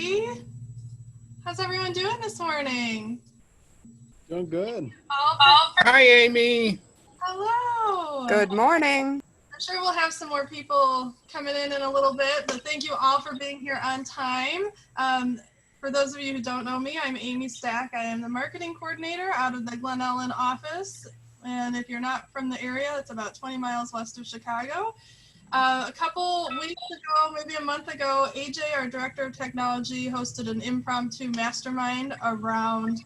everybody. How's everyone doing this morning? Doing good. Hi, Amy. Hello. Good morning. I'm sure we'll have some more people coming in a little bit, but thank you all for being here on time. For those of you who don't know me, I'm Amy Stack. I am the marketing coordinator out of the Glen Ellen office. And if you're not from the area, it's about 20 miles west of Chicago. A couple weeks ago, maybe a month ago, AJ, our director of technology, hosted an impromptu mastermind around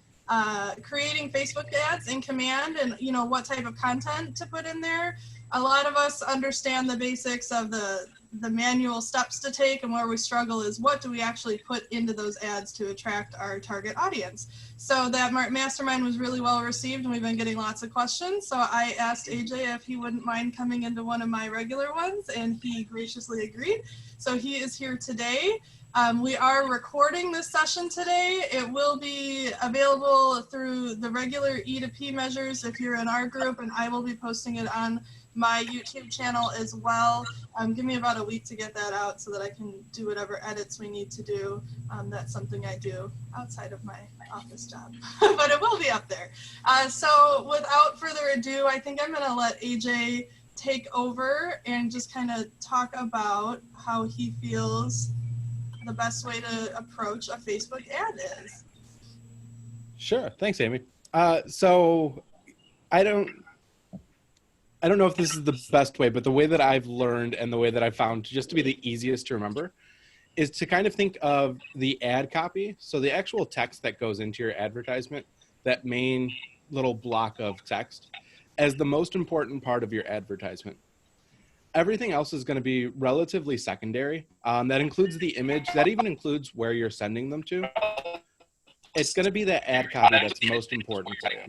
creating Facebook ads in Command and what type of content to put in there. A lot of us understand the basics of the manual steps to take, and where we struggle is what do we actually put into those ads to attract our target audience. So that mastermind was really well received, and we've been getting lots of questions. So I asked AJ if he wouldn't mind coming into one of my regular ones, and he graciously agreed. So he is here today. We are recording this session today. It will be available through the regular E2P measures if you're in our group, and I will be posting it on my YouTube channel as well. Give me about a week to get that out so that I can do whatever edits we need to do. That's something I do outside of my office job, but it will be up there. So without further ado, I think I'm gonna let AJ take over and just kind of talk about how he feels the best way to approach a Facebook ad is. Sure. Thanks, Amy. So I don't know if this is the best way, but the way that I've learned and the way that I've found just to be the easiest to remember is to kind of think of the ad copy. So the actual text that goes into your advertisement, that main little block of text, as the most important part of your advertisement. Everything else is going to be relatively secondary. That includes the image. That even includes where you're sending them to. It's going to be the ad copy that's most important for you.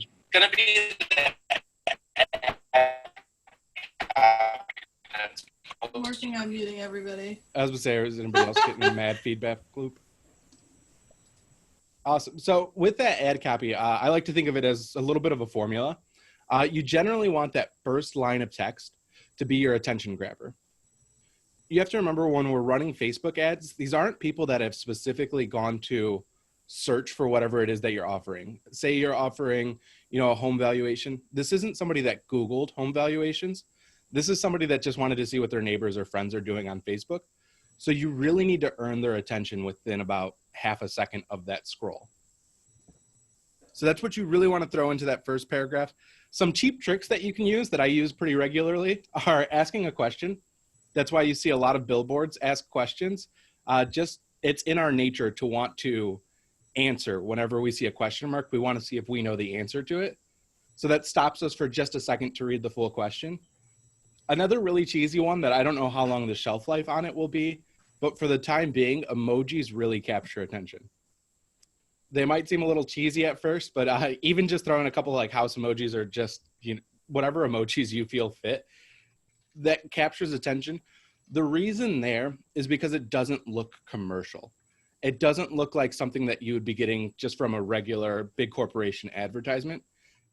I'm working on muting everybody. I was going to say, is anybody else getting a mad feedback loop? Awesome. So with that ad copy, I like to think of it as a little bit of a formula. You generally want that first line of text to be your attention grabber. You have to remember when we're running Facebook ads, these aren't people that have specifically gone to search for whatever it is that you're offering. Say you're offering, a home valuation. This isn't somebody that Googled home valuations. This is somebody that just wanted to see what their neighbors or friends are doing on Facebook. So you really need to earn their attention within about half a second of that scroll. So that's what you really want to throw into that first paragraph. Some cheap tricks that you can use that I use pretty regularly are asking a question. That's why you see a lot of billboards ask questions. It's in our nature to want to answer whenever we see a question mark. We want to see if we know the answer to it. So that stops us for just a second to read the full question. Another really cheesy one that I don't know how long the shelf life on it will be, but for the time being, emojis really capture attention. They might seem a little cheesy at first, but even just throwing a couple like house emojis or just whatever emojis you feel fit, that captures attention. The reason there is because it doesn't look commercial. It doesn't look like something that you would be getting just from a regular big corporation advertisement.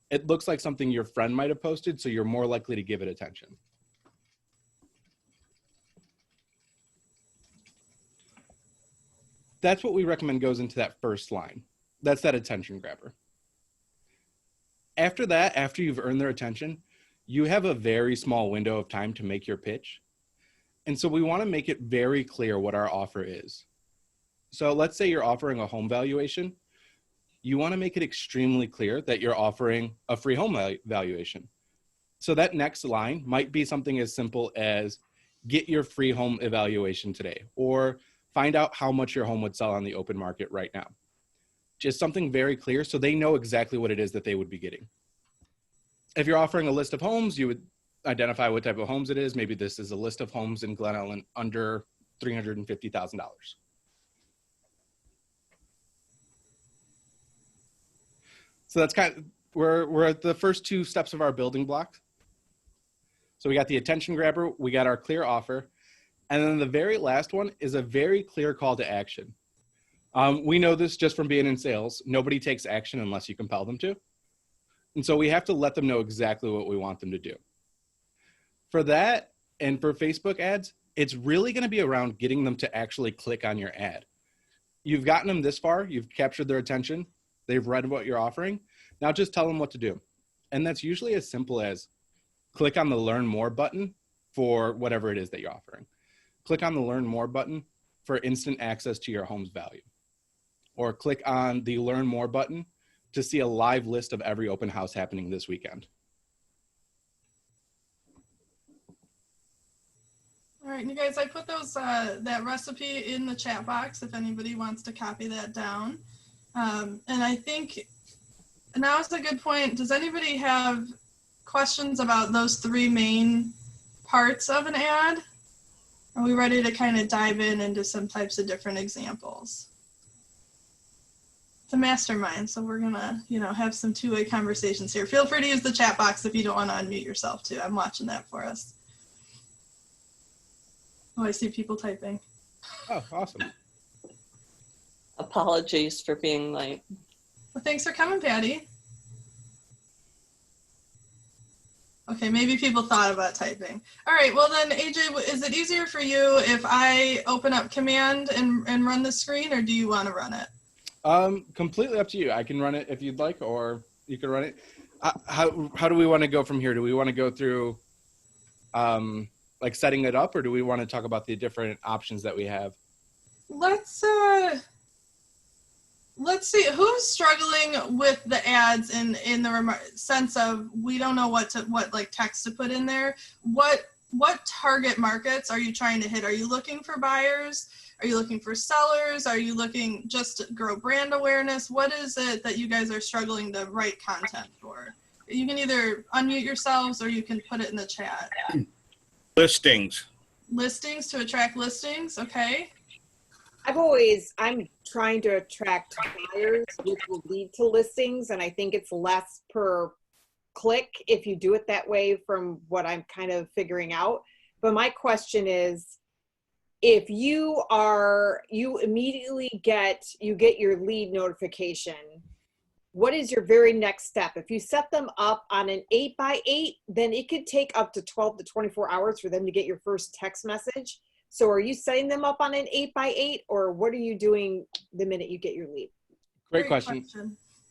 It looks like something your friend might have posted, so you're more likely to give it attention. That's what we recommend goes into that first line. That's that attention grabber. After that, after you've earned their attention, you have a very small window of time to make your pitch. And so we want to make it very clear what our offer is. So let's say you're offering a home valuation. You want to make it extremely clear that you're offering a free home valuation. So that next line might be something as simple as get your free home evaluation today, or find out how much your home would sell on the open market right now. Just something very clear so they know exactly what it is that they would be getting. If you're offering a list of homes, you would identify what type of homes it is. Maybe this is a list of homes in Glen Ellen under $350,000. So that's we're at the first two steps of our building block. So we got the attention grabber, we got our clear offer, and then the very last one is a very clear call to action. We know this just from being in sales. Nobody takes action unless you compel them to. And so we have to let them know exactly what we want them to do. For that, and for Facebook ads, it's really going to be around getting them to actually click on your ad. you've gotten them this far, you've captured their attention, they've read what you're offering. Now just tell them what to do. And that's usually as simple as click on the Learn More button for whatever it is that you're offering. Click on the Learn More button for instant access to your home's value. Or click on the Learn More button to see a live list of every open house happening this weekend. All right, you guys, I put those that recipe in the chat box if anybody wants to copy that down. And I think now is a good point. Does anybody have questions about those three main parts of an ad? Are we ready to kind of dive into some types of different examples? It's a mastermind, so we're gonna, have some two-way conversations here. Feel free to use the chat box if you don't want to unmute yourself too. I'm watching that for us. Oh, I see people typing. Oh, awesome. Apologies for being late. Well, thanks for coming, Patty. Okay, maybe people thought about typing. All right, well then, AJ, is it easier for you if I open up Command and run the screen, or do you want to run it? Completely up to you. I can run it if you'd like, or you can run it. How do we want to go from here? Do we want to go through like setting it up, or do we want to talk about the different options that we have? Let's see who's struggling with the ads in the sense of we don't know what like text to put in there. What target markets are you trying to hit? Are you looking for buyers? Are you looking for sellers? Are you looking just to grow brand awareness? What is it that you guys are struggling to write content for? You can either unmute yourselves or you can put it in the chat. Listings. Listings to attract listings, okay. I'm trying to attract buyers, which will lead to listings, and I think it's less per click if you do it that way from what I'm kind of figuring out. But my question is, if you immediately get your lead notification, what is your very next step? If you set them up on an 8x8, then it could take up to 12 to 24 hours for them to get your first text message. So are you setting them up on an 8x8, or what are you doing the minute you get your lead? Great question.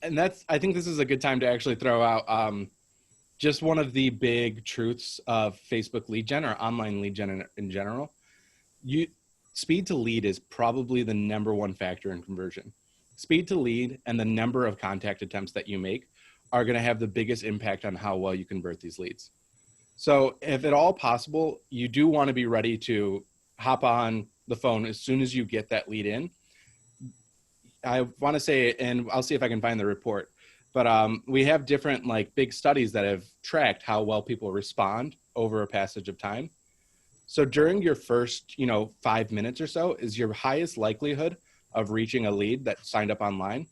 And I think this is a good time to actually throw out just one of the big truths of Facebook lead gen or online lead gen in general. Speed to lead is probably the #1 factor in conversion. Speed to lead and the number of contact attempts that you make are going to have the biggest impact on how well you convert these leads. So if at all possible, you do want to be ready to hop on the phone as soon as you get that lead in. I want to say, and I'll see if I can find the report, but we have different big studies that have tracked how well people respond over a passage of time. So during your first, 5 minutes or so is your highest likelihood of reaching a lead that signed up online.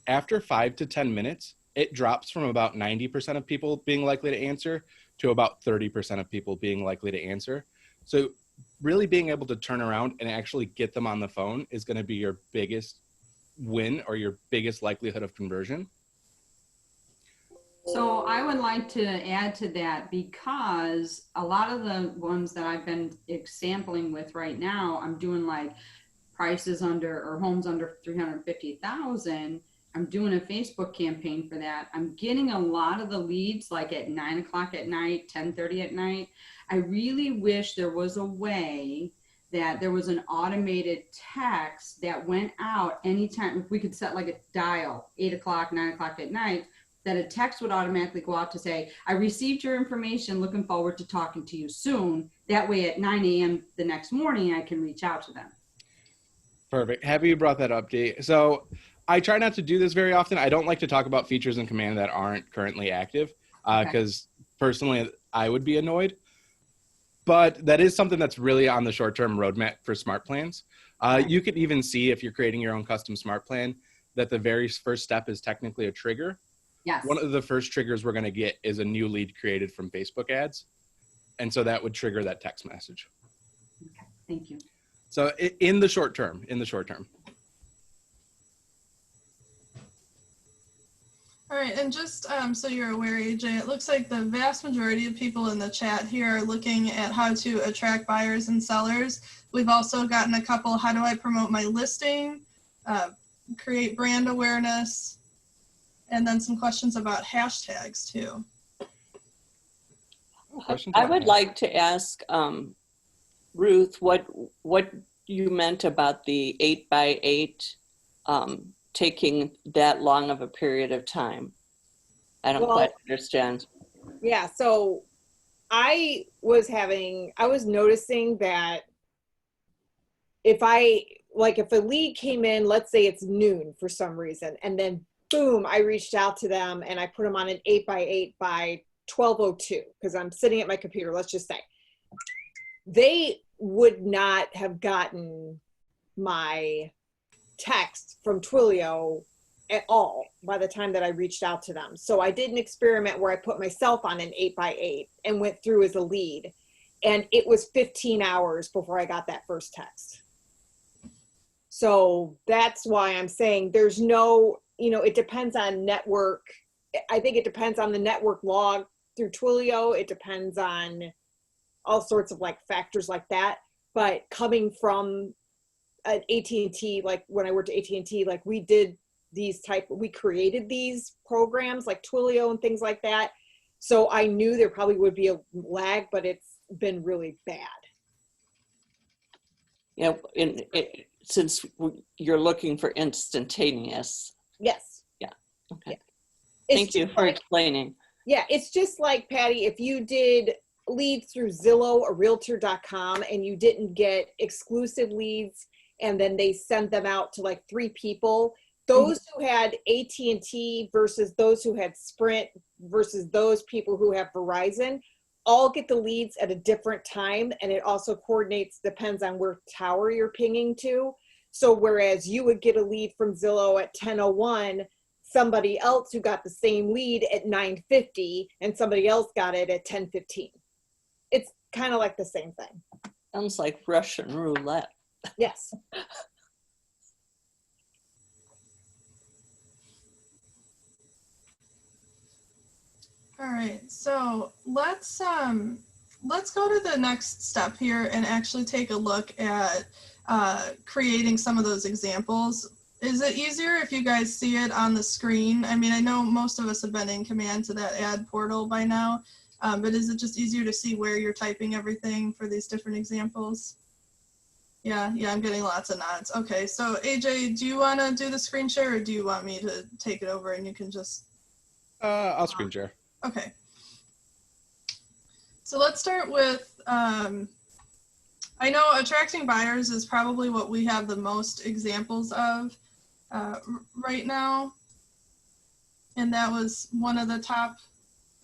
After 5 to 10 minutes, it drops from about 90% of people being likely to answer to about 30% of people being likely to answer. So really being able to turn around and actually get them on the phone is going to be your biggest win or your biggest likelihood of conversion. So I would like to add to that, because a lot of the ones that I've been sampling with right now, I'm doing prices under or homes under 350,000. I'm doing a Facebook campaign for that. I'm getting a lot of the leads at 9 o'clock at night, 10:30 at night. I really wish there was a way that there was an automated text that went out anytime. If we could set a dial, 8 o'clock, 9 o'clock at night, that a text would automatically go out to say, I received your information, looking forward to talking to you soon. That way at 9 a.m. the next morning, I can reach out to them. Perfect. Happy you brought that up, Dee. So I try not to do this very often. I don't like to talk about features in Command that aren't currently active because personally I would be annoyed. But that is something that's really on the short-term roadmap for smart plans. You could even see if you're creating your own custom smart plan that the very first step is technically a trigger. Yes. One of the first triggers we're going to get is a new lead created from Facebook ads. And so that would trigger that text message. Okay, thank you. So in the short term. All right, and just so you're aware, AJ, it looks like the vast majority of people in the chat here are looking at how to attract buyers and sellers. We've also gotten a couple, how do I promote my listing? create brand awareness, and then some questions about hashtags too. Questions I about would that? like to ask Ruth what you meant about the 8x8 taking that long of a period of time. I don't Well, quite understand. Yeah, so I was noticing that if if a lead came in, let's say it's noon for some reason, and then boom, I reached out to them and I put them on an 8x8 by 12:02 because I'm sitting at my computer, let's just say. They would not have gotten my text from Twilio at all by the time that I reached out to them. So I did an experiment where I put myself on an 8x8 and went through as a lead. And it was 15 hours before I got that first text. So that's why I'm saying there's no, it depends on network. I think it depends on the network log through Twilio. It depends on all sorts of like factors like that. But coming from at AT&T, like when I worked at AT&T, like we created these programs like Twilio and things like that. So I knew there probably would be a lag, but it's been really bad. Yeah, since you're looking for instantaneous. Yes. Yeah. Okay. Yeah. Thank you for explaining. Yeah, it's just like, Patty, if you did leads through Zillow or Realtor.com and you didn't get exclusive leads and then they sent them out to like 3 people, those who had AT&T versus those who had Sprint versus those people who have Verizon all get the leads at a different time, and it also depends on where tower you're pinging to. So whereas you would get a lead from Zillow at 10:01, somebody else who got the same lead at 9:50 and somebody else got it at 10:15. It's kind of like the same thing. Sounds like Russian roulette. Yes. All right, so let's go to the next step here and actually take a look at creating some of those examples. Is it easier if you guys see it on the screen? I mean, I know most of us have been in command to that ad portal by now, but is it just easier to see where you're typing everything for these different examples? Yeah, I'm getting lots of nods. Okay, so AJ, do you want to do the screen share or do you want me to take it over and you can just... I'll screen share. Okay. So let's start with, I know attracting buyers is probably what we have the most examples of right now. And that was one of the top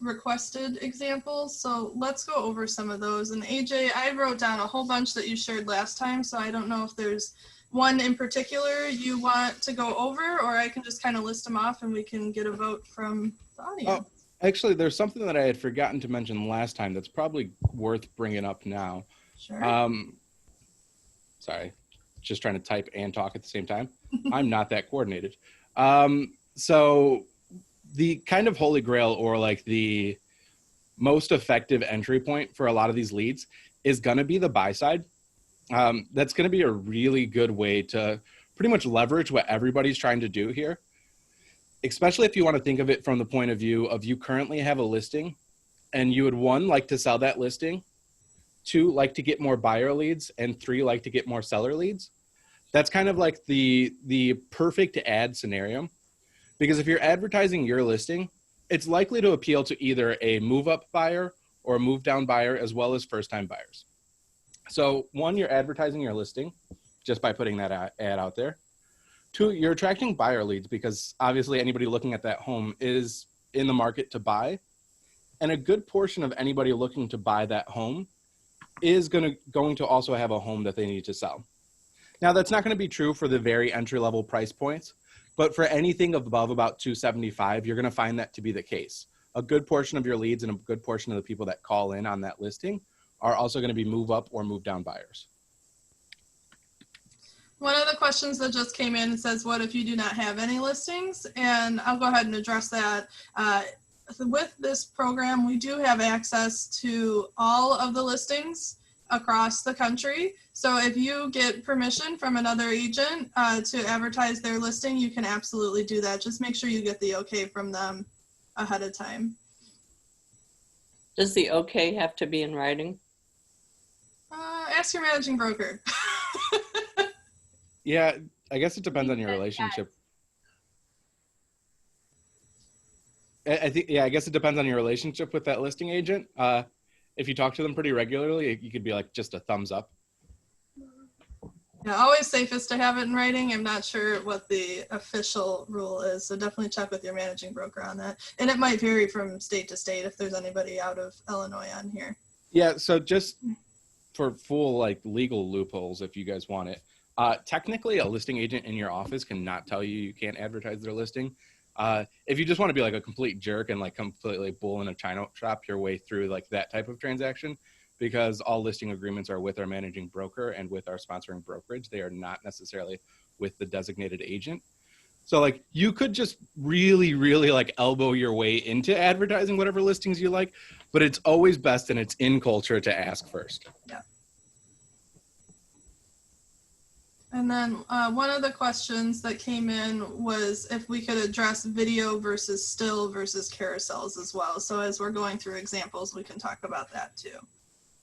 requested examples. So let's go over some of those. And AJ, I wrote down a whole bunch that you shared last time. So I don't know if there's one in particular you want to go over, or I can just kind of list them off and we can get a vote from the audience. Oh, actually, there's something that I had forgotten to mention last time that's probably worth bringing up now. Sure. Sorry, just trying to type and talk at the same time. I'm not that coordinated. So the kind of holy grail, or like the most effective entry point for a lot of these leads, is going to be the buy side. That's going to be a really good way to pretty much leverage what everybody's trying to do here, especially if you want to think of it from the point of view of you currently have a listing and you would, 1, like to sell that listing, 2, like to get more buyer leads, and 3, like to get more seller leads. That's kind of like the perfect ad scenario, because if you're advertising your listing, it's likely to appeal to either a move up buyer or a move down buyer, as well as first time buyers. So 1, you're advertising your listing just by putting that ad out there. 2, you're attracting buyer leads because obviously anybody looking at that home is in the market to buy. And a good portion of anybody looking to buy that home is going to also have a home that they need to sell. Now, that's not going to be true for the very entry-level price points, but for anything above about $275, you're going to find that to be the case. A good portion of your leads and a good portion of the people that call in on that listing are also going to be move up or move down buyers. One of the questions that just came in says, what if you do not have any listings? And I'll go ahead and address that. With this program, we do have access to all of the listings. across the country. So if you get permission from another agent to advertise their listing, you can absolutely do that. Just make sure you get the okay from them ahead of time. Does the okay have to be in writing? Ask your managing broker. Yeah, I guess it depends on your relationship. I think, yeah, I guess it depends on your relationship with that listing agent. If you talk to them pretty regularly, you could be like just a thumbs up. Yeah, always safest to have it in writing. I'm not sure what the official rule is, so definitely check with your managing broker on that. And it might vary from state to state if there's anybody out of Illinois on here. Yeah, so just for full like legal loopholes, if you guys want it, technically a listing agent in your office cannot tell you can't advertise their listing. If you just want to be like a complete jerk and like completely bull in a china shop your way through like that type of transaction, because all listing agreements are with our managing broker and with our sponsoring brokerage. They are not necessarily with the designated agent. So like you could just really, really like elbow your way into advertising whatever listings you like, but it's always best and it's in culture to ask first. Yeah. And then one of the questions that came in was if we could address video versus still versus carousels as well. So as we're going through examples, we can talk about that too.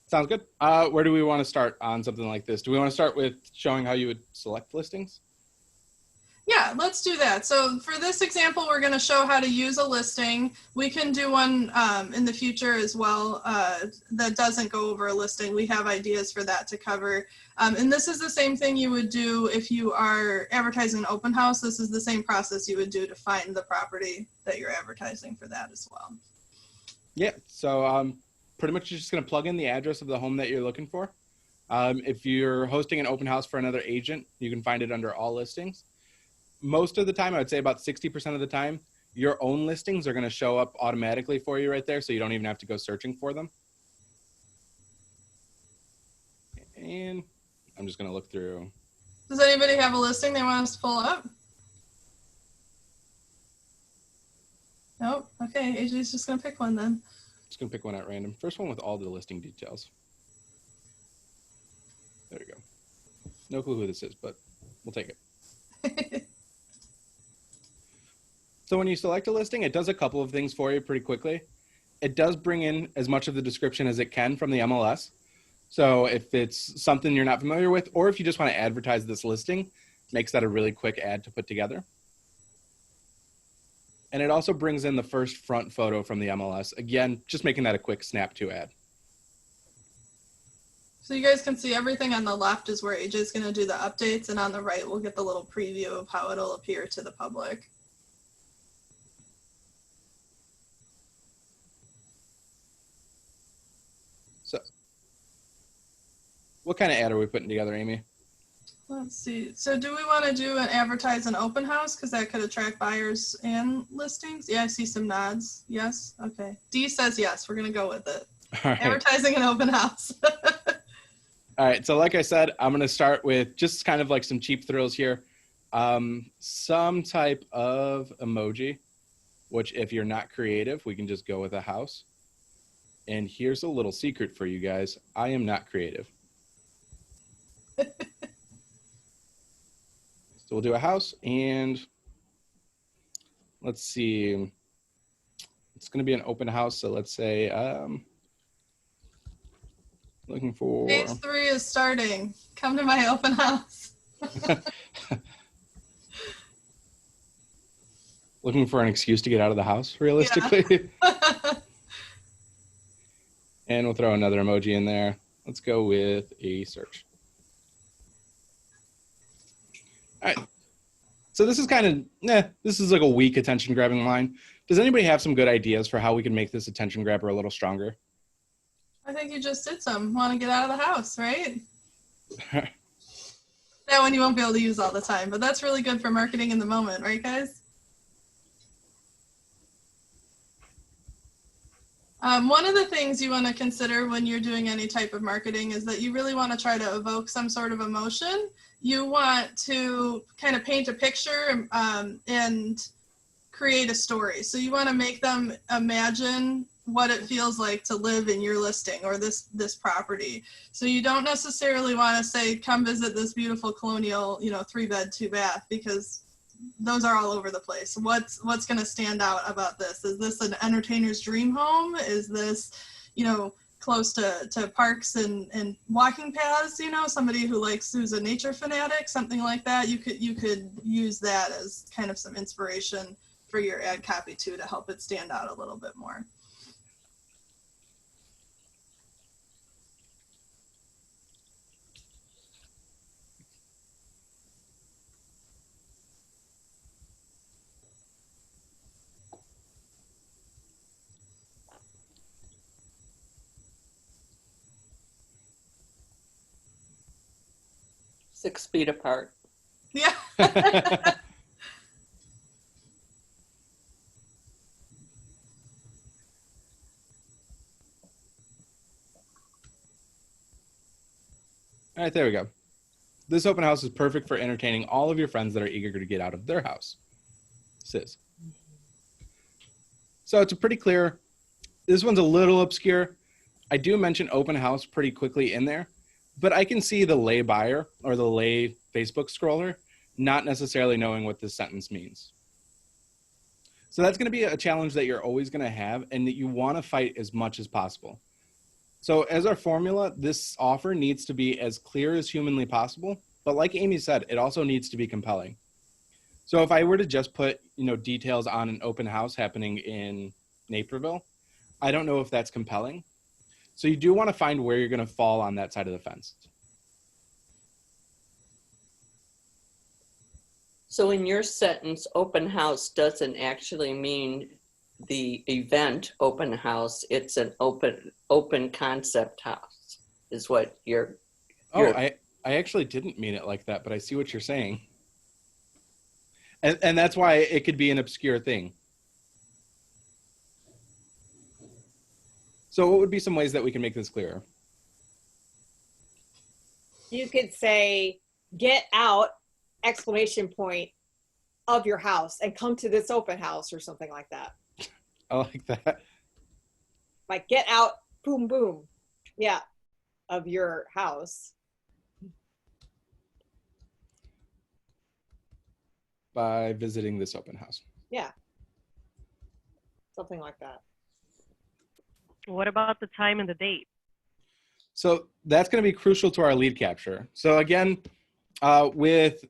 Sounds good. Where do we want to start on something like this? Do we want to start with showing how you would select listings? Yeah, let's do that. So for this example, we're going to show how to use a listing. We can do one in the future as well that doesn't go over a listing. We have ideas for that to cover. And this is the same thing you would do if you are advertising an open house. This is the same process you would do to find the property that you're advertising for that as well. Yeah, so pretty much you're just going to plug in the address of the home that you're looking for. If you're hosting an open house for another agent, you can find it under all listings. Most of the time, I would say about 60% of the time, your own listings are going to show up automatically for you right there, so you don't even have to go searching for them. And I'm just going to look through. Does anybody have a listing they want us to pull up? Nope. Okay, AJ's just going to pick one then. Just going to pick one at random. First one with all the listing details. There we go. No clue who this is, but we'll take it. So when you select a listing, it does a couple of things for you pretty quickly. It does bring in as much of the description as it can from the MLS. So if it's something you're not familiar with, or if you just want to advertise this listing, makes that a really quick ad to put together. And it also brings in the first front photo from the MLS. Again, just making that a quick snap to ad. So you guys can see everything on the left is where AJ's going to do the updates, and on the right, we'll get the little preview of how it'll appear to the public. So what kind of ad are we putting together, Amy? Let's see. So do we want to do an advertise an open house? Because that could attract buyers and listings. Yeah, I see some nods. Yes. Okay. D says yes. We're going to go with it. All right. Advertising an open house. All right. So like I said, I'm going to start with just kind of like some cheap thrills here. Some type of emoji, which if you're not creative, we can just go with a house. And here's a little secret for you guys. I am not creative. So we'll do a house, and let's see. It's going to be an open house. So let's say looking for. Phase 3 is starting. Come to my open house. Looking for an excuse to get out of the house, realistically. Yeah. And we'll throw another emoji in there. Let's go with a search. All right. So this is kind of, this is like a weak attention grabbing line. Does anybody have some good ideas for how we can make this attention grabber a little stronger? I think you just did some. Want to get out of the house, right? That one you won't be able to use all the time, but that's really good for marketing in the moment, right, guys? One of the things you want to consider when you're doing any type of marketing is that you really want to try to evoke some sort of emotion. You want to kind of paint a picture and create a story. So you want to make them imagine what it feels like to live in your listing or this property. So you don't necessarily want to say, come visit this beautiful colonial, 3-bed, 2-bath, because those are all over the place. What's going to stand out about this? Is this an entertainer's dream home? Is this, close to parks and walking paths, somebody who's a nature fanatic, something like that? You could use that as kind of some inspiration for your ad copy too, to help it stand out a little bit more. Six feet apart. Yeah. All right, there we go. This open house is perfect for entertaining all of your friends that are eager to get out of their house. Sis. So it's a pretty clear. This one's a little obscure. I do mention open house pretty quickly in there, but I can see the lay buyer or the lay Facebook scroller not necessarily knowing what this sentence means. So that's going to be a challenge that you're always going to have and that you want to fight as much as possible. So as our formula, this offer needs to be as clear as humanly possible, but like Amy said, it also needs to be compelling. So if I were to just put, details on an open house happening in Naperville, I don't know if that's compelling. So you do want to find where you're going to fall on that side of the fence. So in your sentence, open house doesn't actually mean the event open house. It's an open concept house is what you're. I actually didn't mean it like that, but I see what you're saying. And that's why it could be an obscure thing. So what would be some ways that we can make this clearer? You could say, get out, ! Of your house and come to this open house or something like that. I like that. Like get out, boom, boom. Yeah. Of your house. By visiting this open house. Yeah. Something like that. What about the time and the date? So that's going to be crucial to our lead capture. So again, with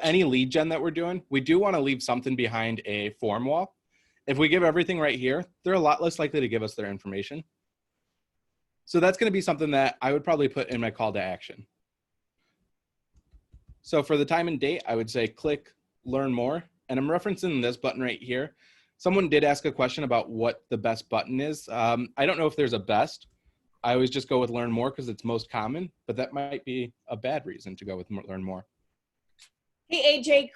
any lead gen that we're doing, we do want to leave something behind a form wall. If we give everything right here, they're a lot less likely to give us their information. So that's going to be something that I would probably put in my call to action. So for the time and date, I would say click learn more. And I'm referencing this button right here. Someone did ask a question about what the best button is. I don't know if there's a best. I always just go with learn more because it's most common, but that might be a bad reason to go with learn more. Hey, AJ,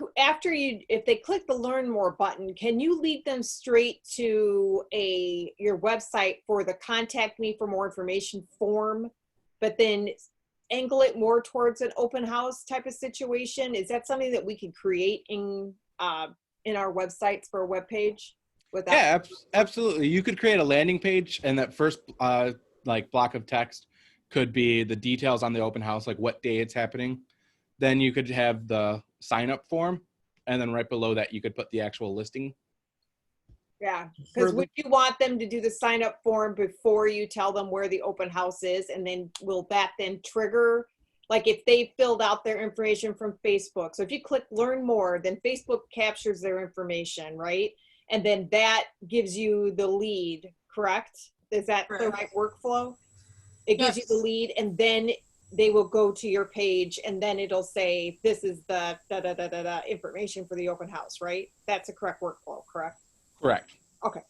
if they click the learn more button, can you lead them straight to your website for the contact me for more information form, but then angle it more towards an open house type of situation? Is that something that we can create in our websites for a web page? Yeah, absolutely. You could create a landing page, and that first block of text could be the details on the open house, like what day it's happening. Then you could have the sign up form, and then right below that you could put the actual listing. Yeah, because would you want them to do the sign up form before you tell them where the open house is? And then will that then trigger, like if they filled out their information from Facebook? So if you click learn more, then Facebook captures their information, right? And then that gives you the lead, correct? Is that the right workflow? It gives you the lead, and then they will go to your page, and then it'll say, this is the information for the open house, right? That's a correct workflow, correct? Correct. Okay.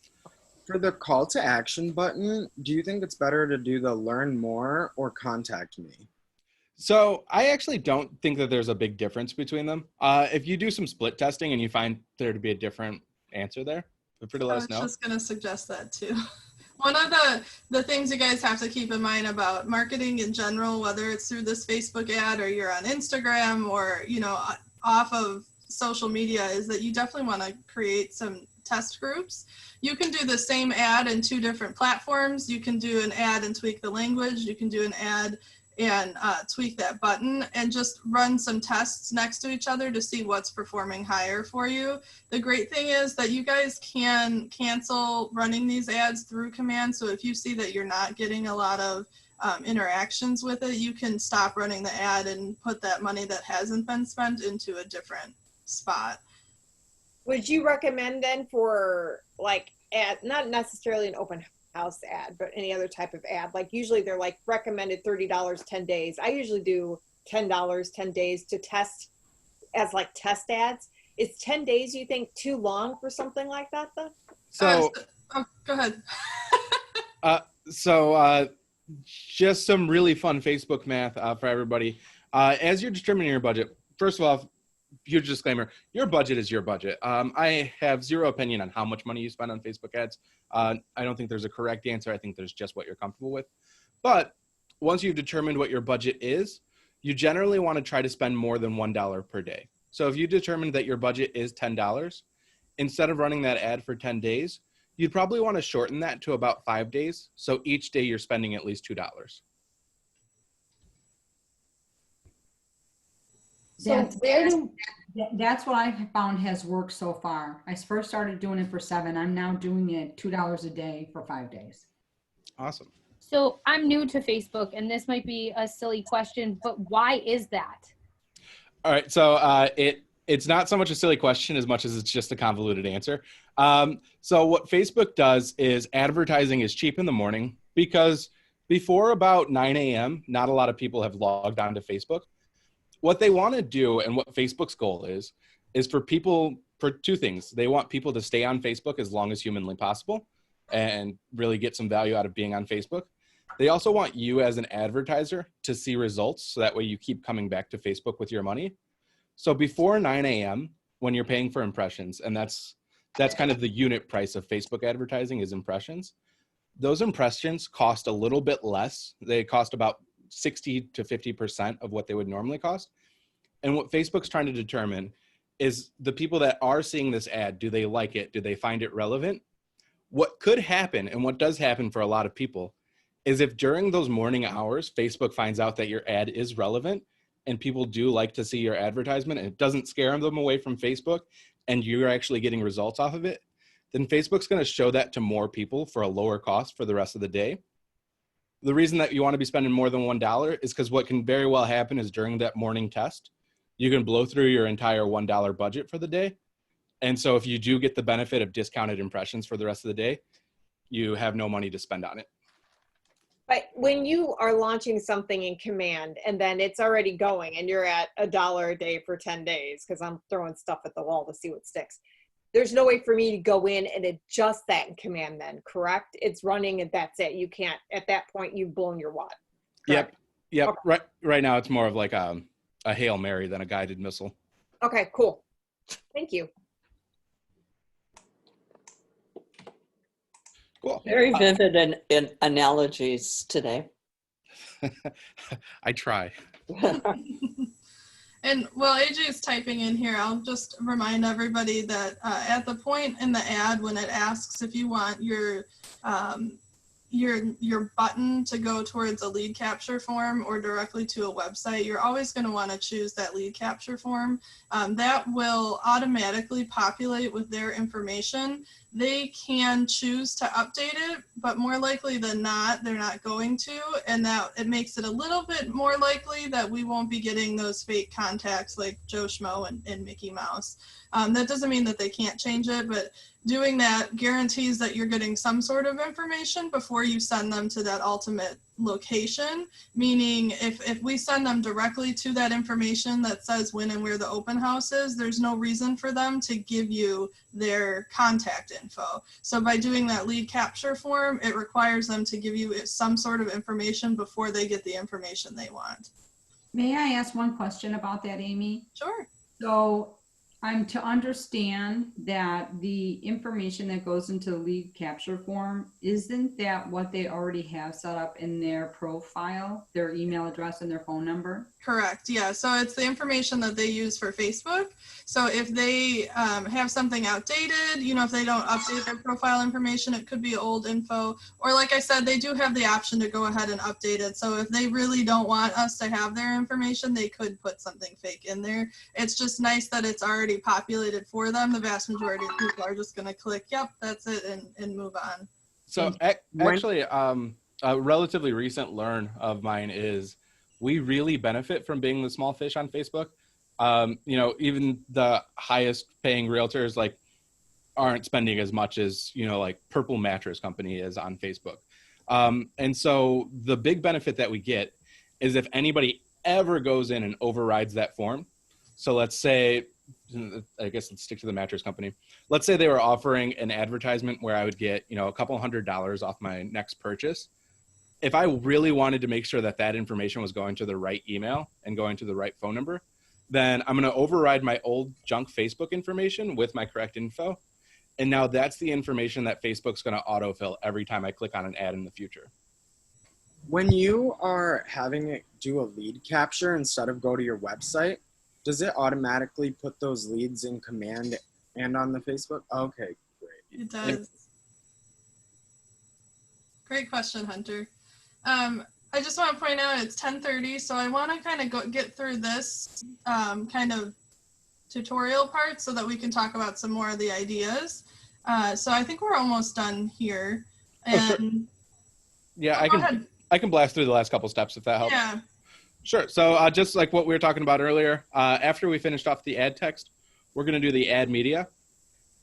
For the call to action button, do you think it's better to do the learn more or contact me? So I actually don't think that there's a big difference between them. If you do some split testing and you find there to be a different answer there, feel free to let us know. I was just going to suggest that too. One of the things you guys have to keep in mind about marketing in general, whether it's through this Facebook ad or you're on Instagram or, off of social media, is that you definitely want to create some test groups. You can do the same ad in 2 different platforms. You can do an ad and tweak the language. You can do an ad and tweak that button and just run some tests next to each other to see what's performing higher for you. The great thing is that you guys can cancel running these ads through command. So if you see that you're not getting a lot of interactions with it, you can stop running the ad and put that money that hasn't been spent into a different spot. Would you recommend then for like ad, not necessarily an open house ad, but any other type of ad? Like usually they're like recommended $30, 10 days. I usually do $10, 10 days to test as like test ads. Is 10 days, you think, too long for something like that though? So, Go ahead. just some really fun Facebook math for everybody. As you're determining your budget, first of all, huge disclaimer, your budget is your budget. I have zero opinion on how much money you spend on Facebook ads. I don't think there's a correct answer. I think there's just what you're comfortable with. But once you've determined what your budget is, you generally want to try to spend more than $1 per day. So if you determine that your budget is $10, instead of running that ad for 10 days, you'd probably want to shorten that to about 5 days. So each day you're spending at least $2. That's what I found has worked so far. I first started doing it for 7. I'm now doing it $2 a day for 5 days. Awesome. So I'm new to Facebook, and this might be a silly question, but why is that? All right, so it's not so much a silly question as much as it's just a convoluted answer. So what Facebook does is advertising is cheap in the morning because before about 9 a.m., not a lot of people have logged on to Facebook. What they want to do and what Facebook's goal is for people, for 2 things. They want people to stay on Facebook as long as humanly possible and really get some value out of being on Facebook. They also want you as an advertiser to see results so that way you keep coming back to Facebook with your money. So before 9 a.m., when you're paying for impressions, and that's kind of the unit price of Facebook advertising is impressions, those impressions cost a little bit less. They cost about 60 to 50% of what they would normally cost. And what Facebook's trying to determine is the people that are seeing this ad, do they like it? Do they find it relevant? What could happen, and what does happen for a lot of people, is if during those morning hours, Facebook finds out that your ad is relevant and people do like to see your advertisement and it doesn't scare them away from Facebook and you're actually getting results off of it, then Facebook's going to show that to more people for a lower cost for the rest of the day. The reason that you want to be spending more than $1 is because what can very well happen is during that morning test, you can blow through your entire $1 budget for the day. And so if you do get the benefit of discounted impressions for the rest of the day, you have no money to spend on it. But when you are launching something in command and then it's already going and you're at $1 a day for 10 days, because I'm throwing stuff at the wall to see what sticks, there's no way for me to go in and adjust that in command then, correct? It's running and that's it. You can't, at that point, you've blown your wad. Correct? Yep. Okay. Right now it's more of like a Hail Mary than a guided missile. Okay, cool. Thank you. Cool. Very vivid in analogies today. I try. And while AJ is typing in here, I'll just remind everybody that at the point in the ad when it asks if you want your button to go towards a lead capture form or directly to a website, you're always going to want to choose that lead capture form. That will automatically populate with their information. They can choose to update it, but more likely than not, they're not going to. And that it makes it a little bit more likely that we won't be getting those fake contacts like Joe Schmo and Mickey Mouse. That doesn't mean that they can't change it, but doing that guarantees that you're getting some sort of information before you send them to that ultimate location. Meaning if we send them directly to that information that says when and where the open house is, there's no reason for them to give you their contact info. So by doing that lead capture form, it requires them to give you some sort of information before they get the information they want. May I ask one question about that, Amy? Sure. So I'm to understand that the information that goes into the lead capture form, isn't that what they already have set up in their profile, their email address and their phone number? Correct. Yeah. So it's the information that they use for Facebook. So if they have something outdated, you know, if they don't update their profile information, it could be old info. Or like I said, they do have the option to go ahead and update it. So if they really don't want us to have their information, they could put something fake in there. It's just nice that it's already populated for them. The vast majority of people are just going to click, yep, that's it, and move on. So actually, a relatively recent learn of mine is we really benefit from being the small fish on Facebook. You know, even the highest paying realtors like aren't spending as much as, you know, like Purple Mattress Company is on Facebook. And so the big benefit that we get is if anybody ever goes in and overrides that form. So let's say, I guess let's stick to the mattress company. Let's say they were offering an advertisement where I would get, you know, a couple $100 off my next purchase. If I really wanted to make sure that that information was going to the right email and going to the right phone number, then I'm going to override my old junk Facebook information with my correct info. And now that's the information that Facebook's going to autofill every time I click on an ad in the future. When you are having it do a lead capture instead of go to your website, does it automatically put those leads in Command and on the Facebook? Okay, great. It does. Great question, Hunter. I just want to point out it's 10:30, so I want to kind of get through this kind of tutorial part so that we can talk about some more of the ideas. So I think we're almost done here. And sure. Yeah, I can blast through the last couple steps if that helps. Yeah. Sure. So just like what we were talking about earlier, after we finished off the ad text, we're going to do the ad media.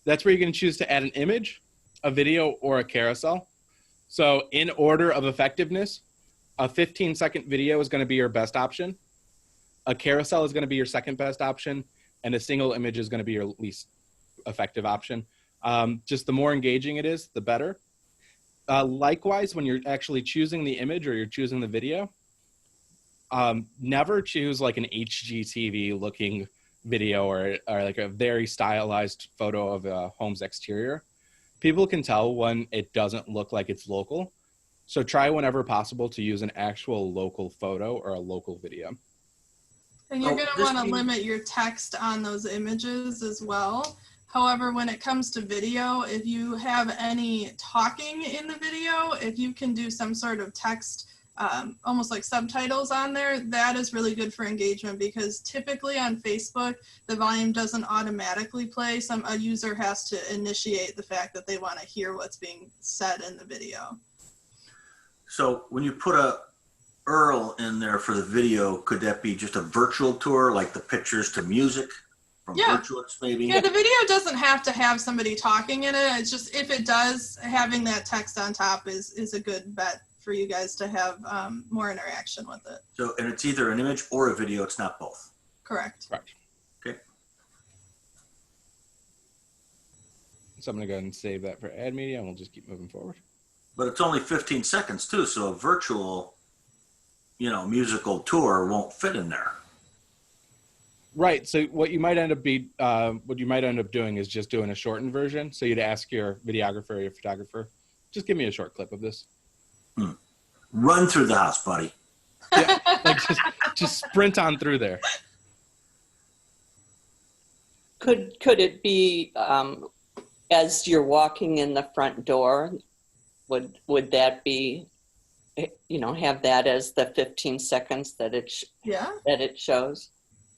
That's where you're going to choose to add an image, a video, or a carousel. So in order of effectiveness, a 15-second video is going to be your best option. A carousel is going to be your second best option. And a single image is going to be your least effective option. Just the more engaging it is, the better. Likewise, when you're actually choosing the image or you're choosing the video, never choose like an HGTV looking video or like a very stylized photo of a home's exterior. People can tell when it doesn't look like it's local. So try whenever possible to use an actual local photo or a local video. And you're going to want to limit your text on those images as well. However, when it comes to video, if you have any talking in the video, if you can do some sort of text, almost like subtitles on there, that is really good for engagement because typically on Facebook, the volume doesn't automatically play. A user has to initiate the fact that they want to hear what's being said in the video. So when you put a URL in there for the video, could that be just a virtual tour, like the pictures to music from Virtualist maybe? Yeah, the video doesn't have to have somebody talking in it. It's just if it does, having that text on top is a good bet for you guys to have more interaction with it. So, and it's either an image or a video. It's not both. Correct. Correct. Okay. So I'm going to go ahead and save that for ad media and we'll just keep moving forward. But it's only 15 seconds too, so a virtual, you know, musical tour won't fit in there. Right. So what you might end up doing is just doing a shortened version. So you'd ask your videographer or your photographer, just give me a short clip of this. Run through the house, buddy. Yeah, like just sprint on through there. Could it be as you're walking in the front door? Would that be, you know, have that as the 15 seconds that it shows?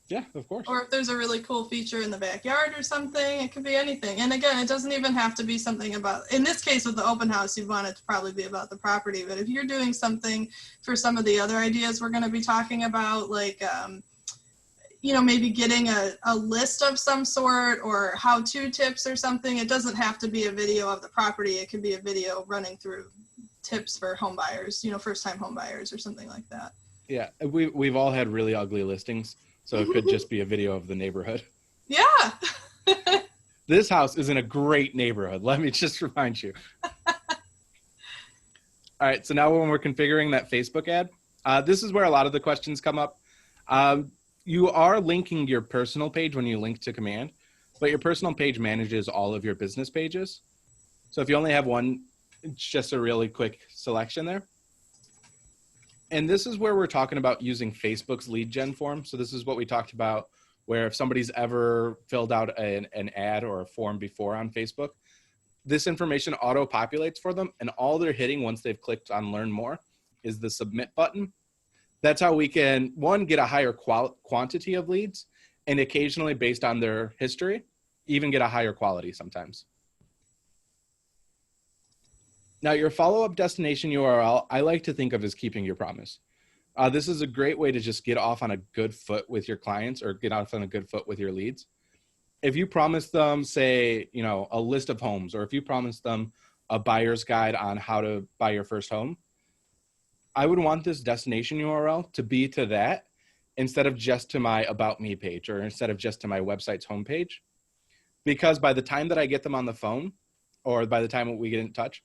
Yeah, of course. Or if there's a really cool feature in the backyard or something, it could be anything. And again, it doesn't even have to be something about, in this case with the open house, you'd want it to probably be about the property. But if you're doing something for some of the other ideas we're going to be talking about, like, you know, maybe getting a list of some sort or how-to tips or something, it doesn't have to be a video of the property. It could be a video running through tips for home buyers, you know, first-time home buyers or something like that. Yeah, we've all had really ugly listings. So it could just be a video of the neighborhood. Yeah. This house is in a great neighborhood. Let me just remind you. All right. So now when we're configuring that Facebook ad, this is where a lot of the questions come up. You are linking your personal page when you link to Command, but your personal page manages all of your business pages. So if you only have one, it's just a really quick selection there. And this is where we're talking about using Facebook's lead gen form. So this is what we talked about, where if somebody's ever filled out an ad or a form before on Facebook, this information auto-populates for them, and all they're hitting once they've clicked on Learn More is the Submit button. That's how we can, one, get a higher quantity of leads, and occasionally, based on their history, even get a higher quality sometimes. Now, your follow-up destination URL, I like to think of as keeping your promise. This is a great way to just get off on a good foot with your clients, or get off on a good foot with your leads. If you promise them, say, you know, a list of homes, or if you promise them a buyer's guide on how to buy your first home, I would want this destination URL to be to that instead of just to my About Me page, or instead of just to my website's homepage. Because by the time that I get them on the phone, or by the time we get in touch,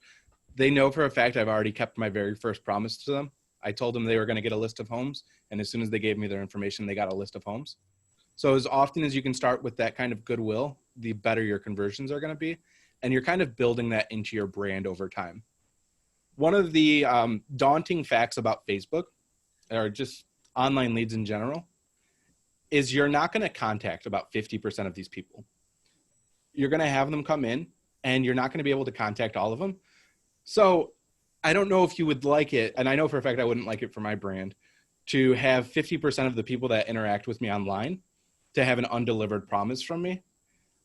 they know for a fact I've already kept my very first promise to them. I told them they were going to get a list of homes, and as soon as they gave me their information, they got a list of homes. So as often as you can start with that kind of goodwill, the better your conversions are going to be, and you're kind of building that into your brand over time. One of the daunting facts about Facebook, or just online leads in general, is you're not going to contact about 50% of these people. You're going to have them come in, and you're not going to be able to contact all of them. So I don't know if you would like it, and I know for a fact I wouldn't like it for my brand, to have 50% of the people that interact with me online to have an undelivered promise from me.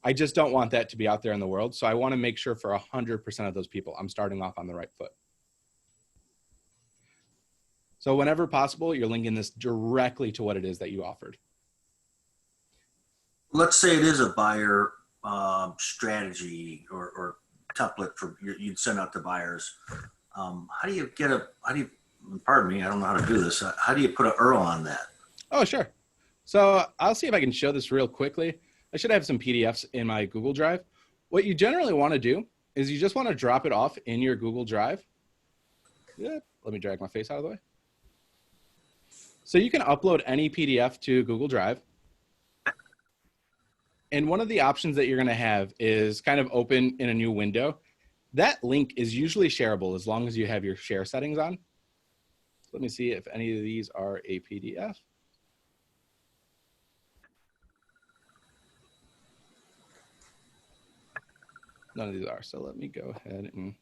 I just don't want that to be out there in the world. So I want to make sure for 100% of those people, I'm starting off on the right foot. So whenever possible, you're linking this directly to what it is that you offered. Let's say it is a buyer strategy or template for you'd send out to buyers. How do you pardon me, I don't know how to do this. How do you put an URL on that? Oh, sure. So I'll see if I can show this real quickly. I should have some PDFs in my Google Drive. What you generally want to do is you just want to drop it off in your Google Drive. Yeah, let me drag my face out of the way. So you can upload any PDF to Google Drive. And one of the options that you're going to have is kind of open in a new window. That link is usually shareable as long as you have your share settings on. Let me see if any of these are a PDF. None of these are, so let me go ahead and...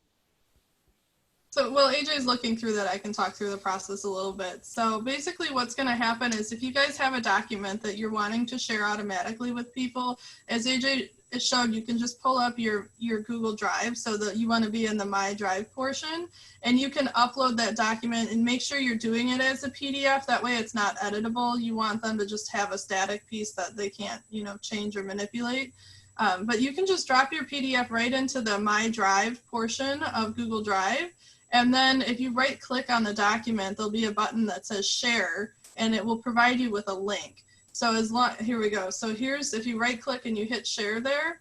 So while AJ's looking through that, I can talk through the process a little bit. So basically what's going to happen is if you guys have a document that you're wanting to share automatically with people, as AJ showed, you can just pull up your Google Drive so that you want to be in the My Drive portion, and you can upload that document and make sure you're doing it as a PDF. That way it's not editable. You want them to just have a static piece that they can't, change or manipulate. But you can just drop your PDF right into the My Drive portion of Google Drive. And then if you right click on the document, there'll be a button that says share, and it will provide you with a link. So here we go. So if you right click and you hit share there,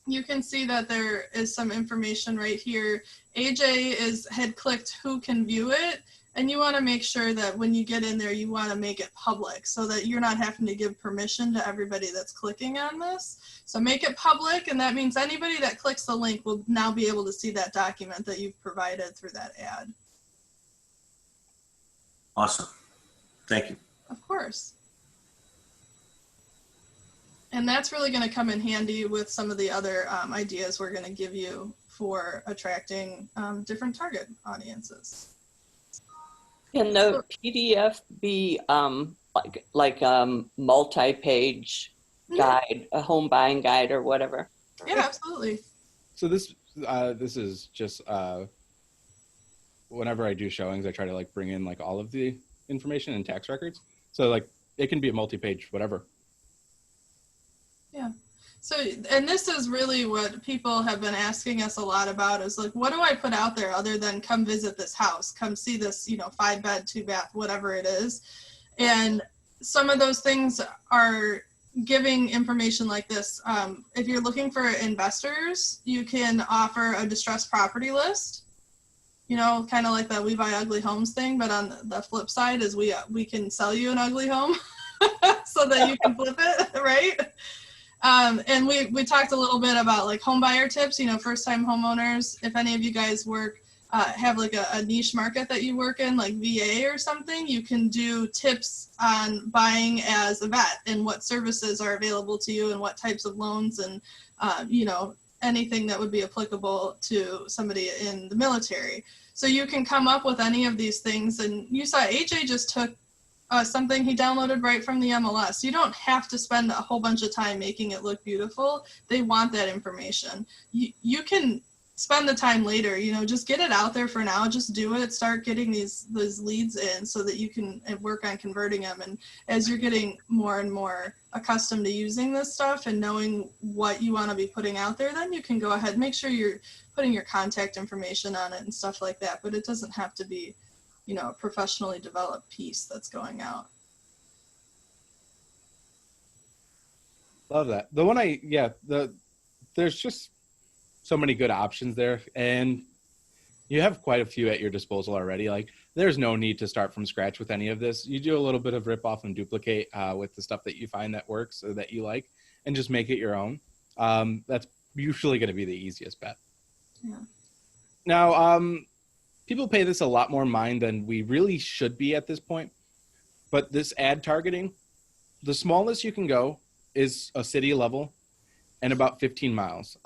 you can see that there is some information right here. AJ had clicked who can view it. And you want to make sure that when you get in there, you want to make it public so that you're not having to give permission to everybody that's clicking on this. So make it public, and that means anybody that clicks the link will now be able to see that document that you've provided through that ad. Awesome. Thank you. Of course. And that's really going to come in handy with some of the other ideas we're going to give you for attracting different target audiences. Can the PDF be like a multi-page guide, a home buying guide or whatever? Yeah, absolutely. So this is just whenever I do showings, I try to bring in all of the information and tax records. So it can be a multi-page whatever. Yeah. So, and this is really what people have been asking us a lot about is what do I put out there other than come visit this house, come see this, 5-bed, 2-bath, whatever it is. And some of those things are giving information like this. If you're looking for investors, you can offer a distressed property list, kind of like the We Buy Ugly Homes thing, but on the flip side is we can sell you an ugly home so that you can flip it, right? And we talked a little bit about like home buyer tips, first time homeowners. If any of you guys have like a niche market that you work in, like VA or something, you can do tips on buying as a vet and what services are available to you and what types of loans and, anything that would be applicable to somebody in the military. So you can come up with any of these things. And you saw AJ just took something he downloaded right from the MLS. You don't have to spend a whole bunch of time making it look beautiful. They want that information. You can spend the time later, just get it out there for now. Just do it. Start getting these leads in so that you can work on converting them. And as you're getting more and more accustomed to using this stuff and knowing what you want to be putting out there, then you can go ahead, make sure you're putting your contact information on it and stuff like that. But it doesn't have to be, a professionally developed piece that's going out. Love that. There's just so many good options there, and you have quite a few at your disposal already. Like, there's no need to start from scratch with any of this. You do a little bit of rip off and duplicate with the stuff that you find that works or that you like, and just make it your own. That's usually going to be the easiest bet. Yeah. Now, people pay this a lot more mind than we really should be at this point. But this ad targeting, the smallest you can go is a city level and about 15 miles.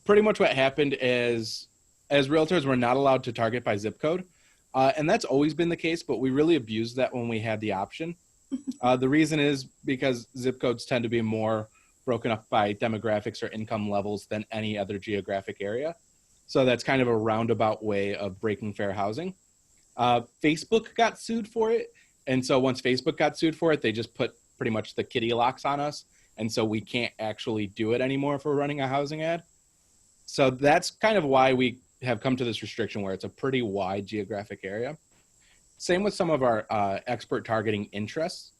Pretty much what happened is, as realtors, we're not allowed to target by zip code. And that's always been the case, but we really abused that when we had the option. The reason is because zip codes tend to be more broken up by demographics or income levels than any other geographic area. So that's kind of a roundabout way of breaking fair housing. Facebook got sued for it. And so once Facebook got sued for it, they just put pretty much the kitty locks on us. And so we can't actually do it anymore if we're running a housing ad. So that's kind of why we have come to this restriction where it's a pretty wide geographic area. Same with some of our expert targeting interests.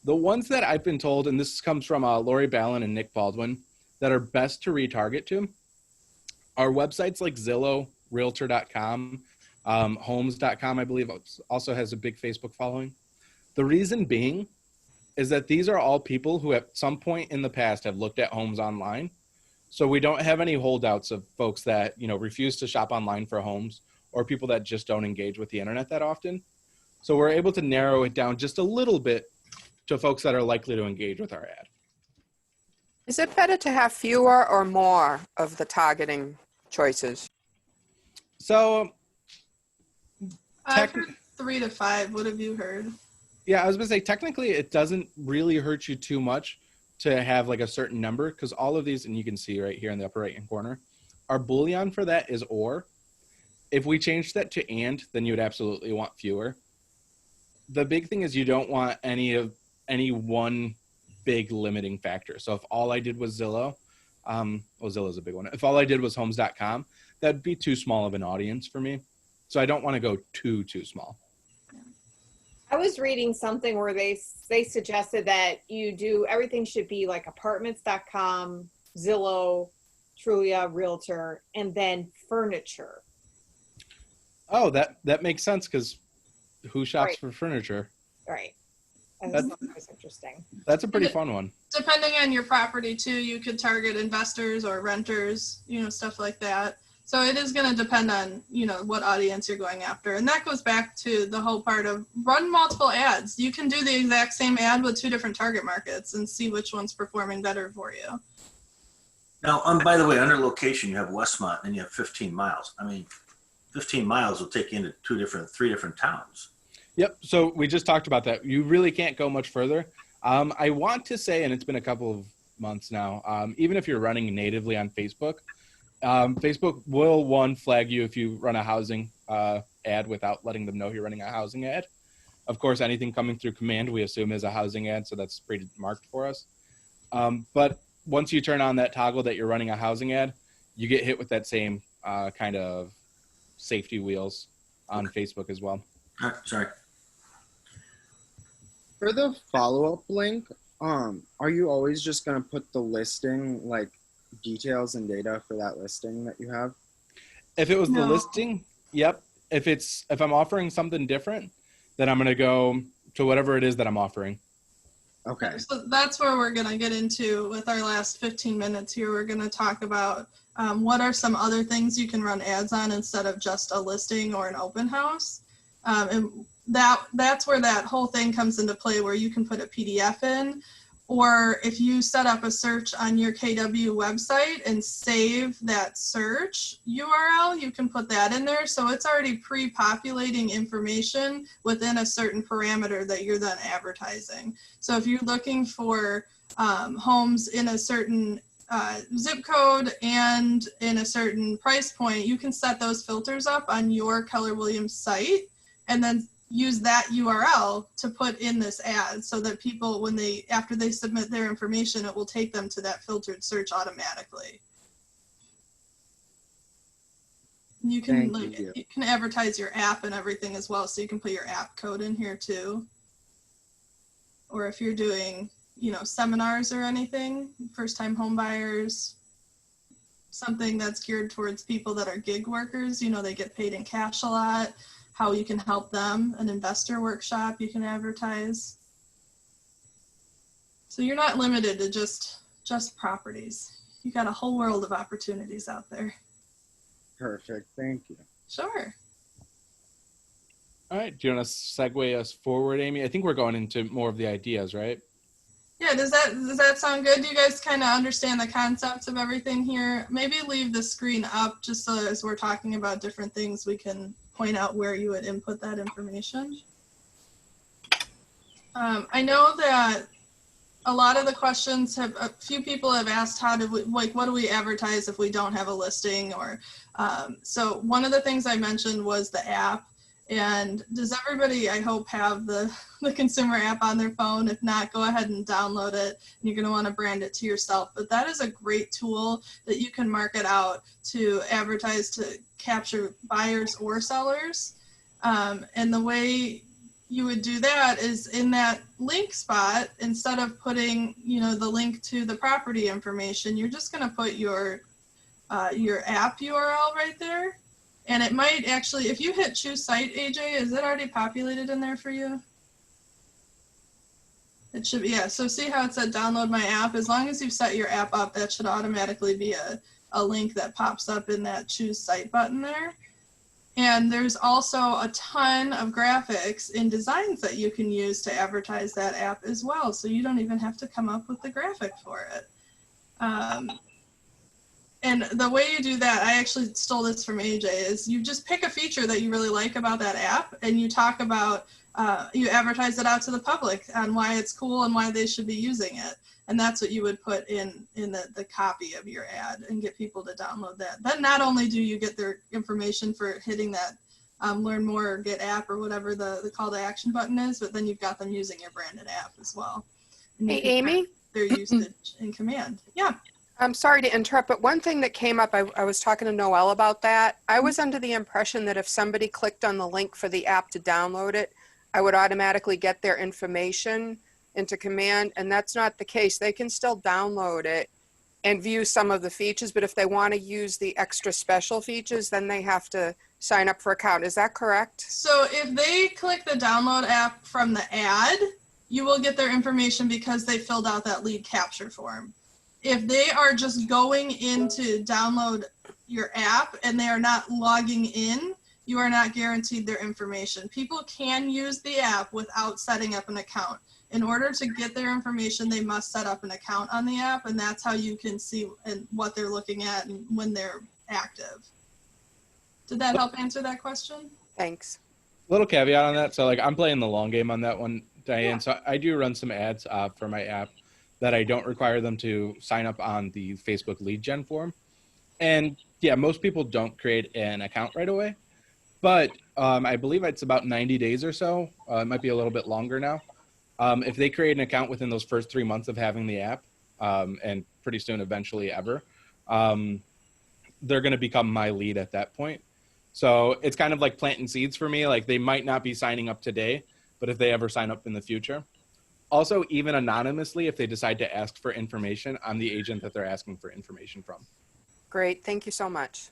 The ones that I've been told, and this comes from Lori Ballin and Nick Baldwin, that are best to retarget to are websites like Zillow, Realtor.com, Homes.com, I believe, also has a big Facebook following. The reason being is that these are all people who at some point in the past have looked at homes online. So we don't have any holdouts of folks that, refuse to shop online for homes or people that just don't engage with the internet that often. So we're able to narrow it down just a little bit to folks that are likely to engage with our ad. Is it better to have fewer or more of the targeting choices? So, I've heard 3 to 5. What have you heard? Yeah, I was going to say, technically, it doesn't really hurt you too much to have like a certain number, because all of these, and you can see right here in the upper right-hand corner, our Boolean for that is or. If we change that to and, then you would absolutely want fewer. The big thing is you don't want any one big limiting factor. So if all I did was Zillow, Zillow's a big one. If all I did was Homes.com, that'd be too small of an audience for me. So I don't want to go too small. I was reading something where they suggested that everything should be like apartments.com, Zillow, Trulia, Realtor, and then furniture. Oh, that makes sense, because who shops for furniture? Right. That was interesting. That's a pretty fun one. Depending on your property too, you could target investors or renters, stuff like that. So it is going to depend on, what audience you're going after. And that goes back to the whole part of run multiple ads. You can do the exact same ad with 2 different target markets and see which one's performing better for you. Now, by the way, under location, you have Westmont and you have 15 miles. I mean, 15 miles will take you into 3 different towns. Yep. So we just talked about that. You really can't go much further. I want to say, and it's been a couple of months now, even if you're running natively on Facebook, Facebook will flag you if you run a housing ad without letting them know you're running a housing ad. Of course, anything coming through command, we assume is a housing ad. So that's pretty marked for us. But once you turn on that toggle that you're running a housing ad, you get hit with that same kind of safety wheels on Facebook as well. Sorry. For the follow-up link, are you always just going to put the listing, like details and data for that listing that you have? If it was the listing, yep. If I'm offering something different, then I'm going to go to whatever it is that I'm offering. Okay. So that's where we're going to get into with our last 15 minutes here. We're going to talk about what are some other things you can run ads on instead of just a listing or an open house. And that's where that whole thing comes into play, where you can put a PDF in, or if you set up a search on your KW website and save that search URL, you can put that in there. So it's already pre-populating information within a certain parameter that you're then advertising. So if you're looking for homes in a certain zip code and in a certain price point, you can set those filters up on your Keller Williams site and then use that URL to put in this ad, so that people, after they submit their information, it will take them to that filtered search automatically. You can you can advertise your app and everything as well, so you can put your app code in here too. Or if you're doing, seminars or anything, first-time home buyers, something that's geared towards people that are gig workers, they get paid in cash a lot, how you can help them, an investor workshop you can advertise. So you're not limited to just properties. You got a whole world of opportunities out there. Perfect. Thank you. Sure. All right. Do you want to segue us forward, Amy? I think we're going into more of the ideas, right? Yeah, does that sound good? Do you guys kind of understand the concepts of everything here? Maybe leave the screen up just so as we're talking about different things, we can point out where you would input that information. I know that a lot of the questions a few people have asked, what do we advertise if we don't have a listing? Or so one of the things I mentioned was the app. And does everybody, I hope, have the consumer app on their phone? If not, go ahead and download it. You're going to want to brand it to yourself. But that is a great tool that you can market out to advertise to capture buyers or sellers. And the way you would do that is in that link spot, instead of putting, the link to the property information, you're just going to put your app URL right there. And it might actually, if you hit choose site, AJ, is it already populated in there for you? It should be, yeah. So see how it said download my app? As long as you've set your app up, that should automatically be a link that pops up in that choose site button there. And there's also a ton of graphics and designs that you can use to advertise that app as well. So you don't even have to come up with the graphic for it. And the way you do that, I actually stole this from AJ, is you just pick a feature that you really like about that app and you talk about, you advertise it out to the public on why it's cool and why they should be using it. And that's what you would put in the copy of your ad and get people to download that. Then not only do you get their information for hitting that learn more or get app or whatever the call to action button is, but then you've got them using your branded app as well. And Hey, Amy? Their usage in command. Yeah. I'm sorry to interrupt, but one thing that came up, I was talking to Noelle about that. I was under the impression that if somebody clicked on the link for the app to download it, I would automatically get their information into command, and that's not the case. They can still download it and view some of the features, but if they want to use the extra special features, then they have to sign up for an account. Is that correct? So if they click the download app from the ad, you will get their information because they filled out that lead capture form. If they are just going in to download your app and they are not logging in, you are not guaranteed their information. People can use the app without setting up an account. In order to get their information, they must set up an account on the app, and that's how you can see what they're looking at and when they're active. Did that help answer that question? Thanks. Little caveat on that. So I'm playing the long game on that one, Diane. Yeah. So I do run some ads for my app that I don't require them to sign up on the Facebook lead gen form. And yeah, most people don't create an account right away, but I believe it's about 90 days or so. It might be a little bit longer now. If they create an account within those first 3 months of having the app, and pretty soon, eventually ever, they're going to become my lead at that point. So it's kind of like planting seeds for me. Like they might not be signing up today, but if they ever sign up in the future. Also, even anonymously, if they decide to ask for information, I'm the agent that they're asking for information from. Great. Thank you so much.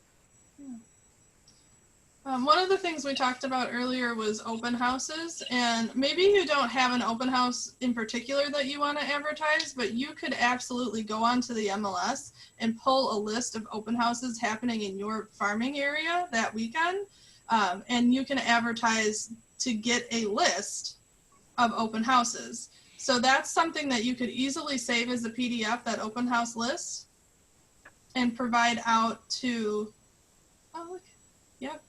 One of the things we talked about earlier was open houses, and maybe you don't have an open house in particular that you want to advertise, but you could absolutely go onto the MLS and pull a list of open houses happening in your farming area that weekend, and you can advertise to get a list of open houses. So that's something that you could easily save as a PDF, that open house list, and provide out to, oh look, yep.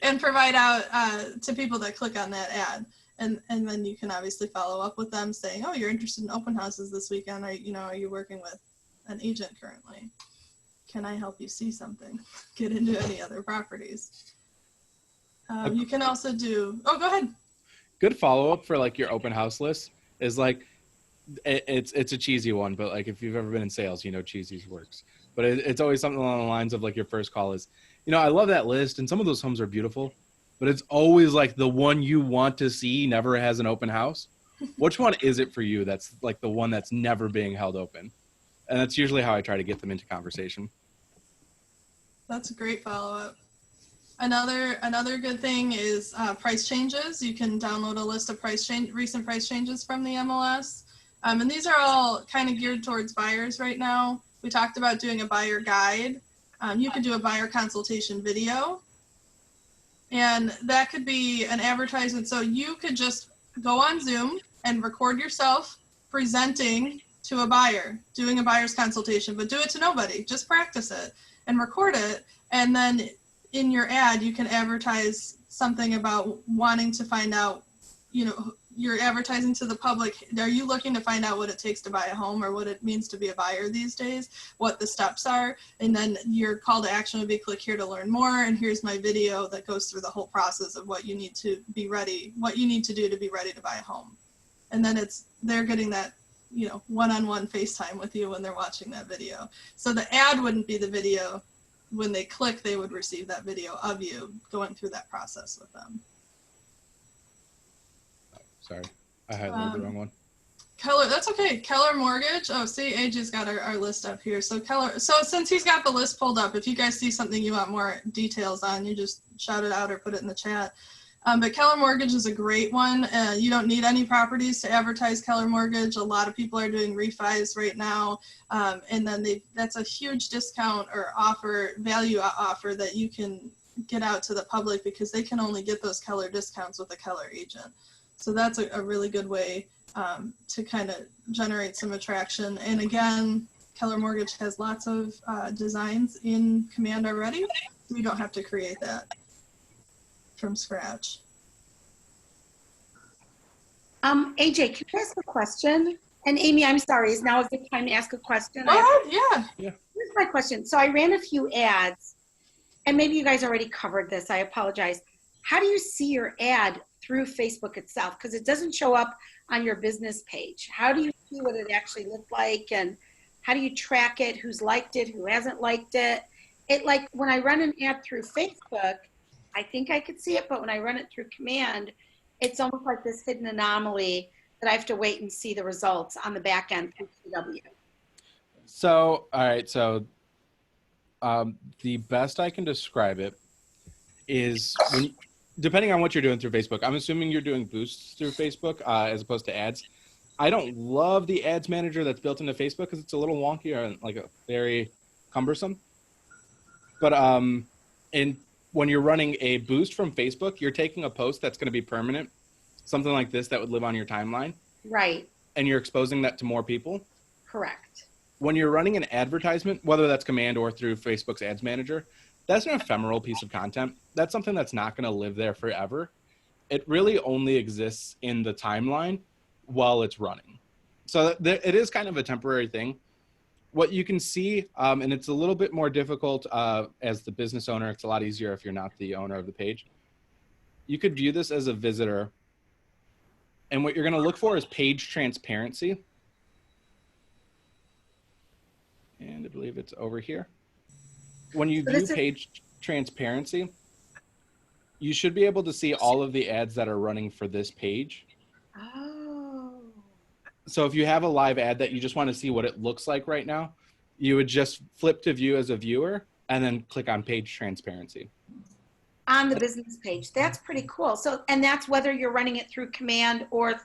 And provide out to people that click on that ad. And then you can obviously follow up with them saying, oh, you're interested in open houses this weekend. Are you working with an agent currently? Can I help you see something? Get into any other properties. You can also do, oh, go ahead. Good follow-up for like your open house list is like, it's a cheesy one, but like if you've ever been in sales, you know cheesy works. But it's always something along the lines of like your first call is, I love that list, and some of those homes are beautiful, but it's always like the one you want to see never has an open house. Which one is it for you that's like the one that's never being held open? And that's usually how I try to get them into conversation. That's a great follow-up. Another good thing is price changes. You can download a list of recent price changes from the MLS. And these are all kind of geared towards buyers right now. We talked about doing a buyer guide. You could do a buyer consultation video. And that could be an advertisement. So you could just go on Zoom and record yourself presenting to a buyer, doing a buyer's consultation, but do it to nobody. Just practice it and record it. And then in your ad, you can advertise something about wanting to find out, you're advertising to the public. Are you looking to find out what it takes to buy a home or what it means to be a buyer these days, what the steps are? And then your call to action would be click here to learn more. And here's my video that goes through the whole process of what you need to be ready, what you need to do to be ready to buy a home. And then they're getting that, one-on-one FaceTime with you when they're watching that video. So the ad wouldn't be the video. When they click, they would receive that video of you going through that process with them. Sorry, I highlighted the wrong one. Keller, that's okay. Keller Mortgage. Oh, see, AJ's got our list up here. So since he's got the list pulled up, if you guys see something you want more details on, you just shout it out or put it in the chat. But Keller Mortgage is a great one. You don't need any properties to advertise Keller Mortgage. A lot of people are doing refis right now. And then that's a huge discount or value offer that you can get out to the public because they can only get those Keller discounts with a Keller agent. So that's a really good way to kind of generate some attraction. And again, Keller Mortgage has lots of designs in Command already. We don't have to create that from scratch. AJ, can I ask a question? And Amy, I'm sorry, is now a good time to ask a question? Go ahead, yeah. Here's my question. So I ran a few ads, and maybe you guys already covered this. I apologize. How do you see your ad through Facebook itself? Because it doesn't show up on your business page. How do you see what it actually looked like, and how do you track it? Who's liked it? Who hasn't liked it? Like when I run an ad through Facebook, I think I could see it, but when I run it through Command, it's almost like this hidden anomaly that I have to wait and see the results on the back end through CW. So, all right. So the best I can describe it is depending on what you're doing through Facebook. I'm assuming you're doing boosts through Facebook as opposed to ads. I don't love the ads manager that's built into Facebook because it's a little wonky or like very cumbersome. But when you're running a boost from Facebook, you're taking a post that's going to be permanent, something like this that would live on your timeline. Right. And you're exposing that to more people. Correct. When you're running an advertisement, whether that's Command or through Facebook's ads manager, that's an ephemeral piece of content. That's something that's not going to live there forever. It really only exists in the timeline while it's running. So it is kind of a temporary thing. What you can see, and it's a little bit more difficult as the business owner, it's a lot easier if you're not the owner of the page. You could view this as a visitor. And what you're going to look for is page transparency. And I believe it's over here. When you view page transparency, you should be able to see all of the ads that are running for this page. Oh. So if you have a live ad that you just want to see what it looks like right now, you would just flip to view as a viewer, and then click on page transparency. On the business page. That's pretty cool. So, and that's whether you're running it through command or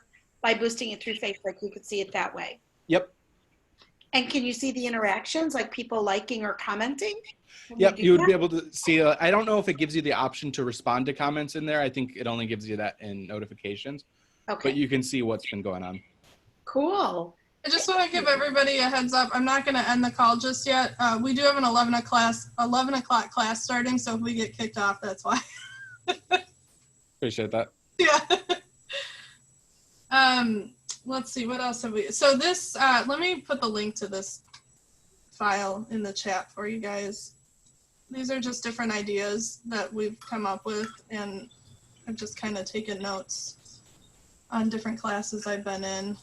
by boosting it through Facebook, you could see it that way. Yep. And can you see the interactions, like people liking or commenting? Yep, you would be able to see. I don't know if it gives you the option to respond to comments in there. I think it only gives you that in notifications. Okay. But you can see what's been going on. Cool. I just want to give everybody a heads up. I'm not going to end the call just yet. We do have an 11 o'clock class starting, so if we get kicked off, that's why. Appreciate that. Yeah. Let's see, what else have we? So this, let me put the link to this file in the chat for you guys. These are just different ideas that we've come up with, and I've just kind of taken notes on different classes I've been in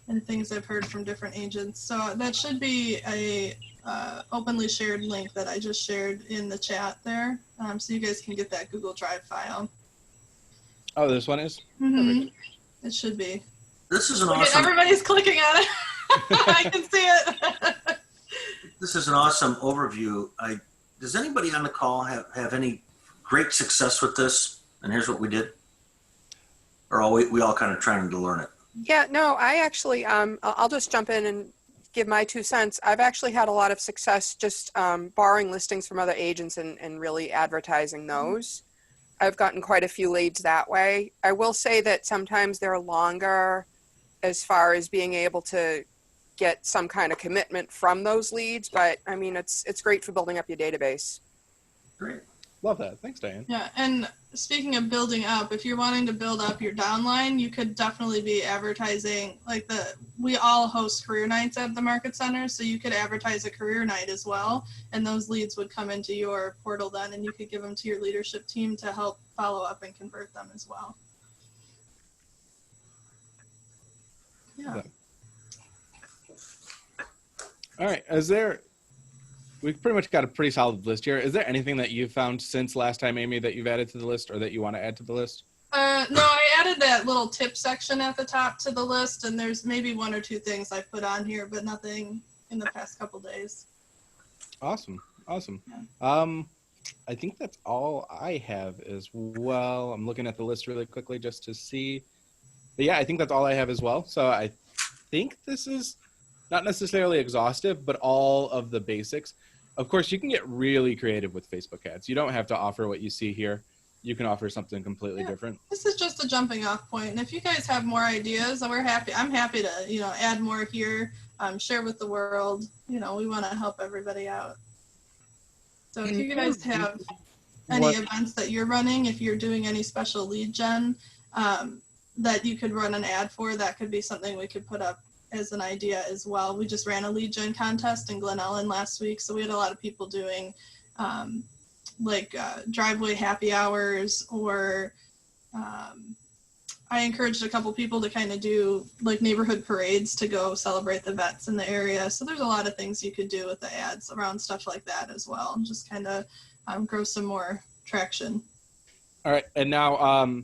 and things I've heard from different agents. So that should be a openly shared link that I just shared in the chat there, so you guys can get that Google Drive file. Oh, this one is? Mm-hmm. It should be. This is an Okay, awesome. everybody's clicking on it. I can see it. This is an awesome overview. Does anybody on the call have any great success with this? And here's what we did. Or are we all kind of trying to learn it? Yeah, no, I actually, I'll just jump in and give my 2 cents. I've actually had a lot of success just borrowing listings from other agents and really advertising those. I've gotten quite a few leads that way. I will say that sometimes they're longer as far as being able to get some kind of commitment from those leads, but I mean, it's great for building up your database. Great. Love that. Thanks, Diane. Yeah, and speaking of building up, if you're wanting to build up your downline, you could definitely be advertising, like we all host career nights at the Market Center, so you could advertise a career night as well, and those leads would come into your portal then, and you could give them to your leadership team to help follow up and convert them as well. Yeah. All right. We've pretty much got a pretty solid list here. Is there anything that you've found since last time, Amy, that you've added to the list or that you want to add to the list? No, I added that little tip section at the top to the list, and there's maybe 1 or 2 things I put on here, but nothing in the past couple days. Awesome. Yeah. I think that's all I have as well. I'm looking at the list really quickly just to see. But yeah, I think that's all I have as well. So I think this is not necessarily exhaustive, but all of the basics. Of course, you can get really creative with Facebook ads. You don't have to offer what you see here. You can offer something completely different. This is just a jumping off point. And if you guys have more ideas, I'm happy to, add more here, share with the world. We want to help everybody out. So if you guys have any events that you're running, if you're doing any special lead gen that you could run an ad for, that could be something we could put up as an idea as well. We just ran a lead gen contest in Glen Ellen last week, so we had a lot of people doing driveway happy hours, or I encouraged a couple people to kind of do like neighborhood parades to go celebrate the vets in the area. So there's a lot of things you could do with the ads around stuff like that as well, and just kind of grow some more traction. All right, and now